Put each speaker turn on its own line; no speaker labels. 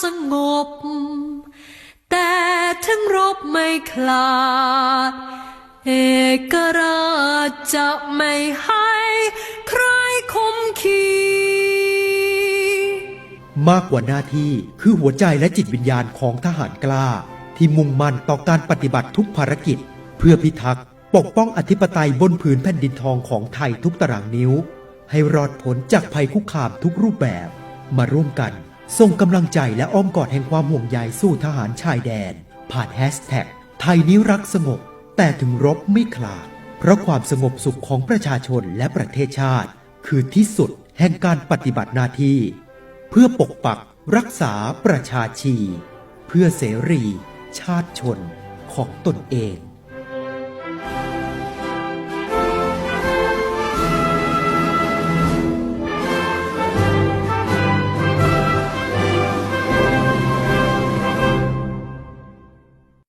สงบแต่ถึงรบไม่คลาดเอกราชจะไม่ให้ใครคมขี
มากกว่าหน้าที่คือหัวใจและจิตวิญญาณของทหารกล้าที่มุ่งมั่นต่อการปฏิบัติทุกภารกิจเพื่อพิทักษ์ปกป้องอธิปไตยบนผืนแผ่นดินทองของไทยทุกตารางนิ้วให้รอดพ้นจากภัยคุกคามทุกรูปแบบมาร่วมกันส่งกำลังใจและอ้อมกอดแห่งความห่วงใยสู่ทหารชายแดนผ่านแฮชแท็กไทยนี้รักสงบแต่ถึงรบไม่คลาดเพราะความสงบสุขของประชาชนและประเทศชาติคือที่สุดแห่งการปฏิบัติหน้าที่เพื่อปกปักรักษาประชาชีเพื่อเสรีชาติชนของตนเอง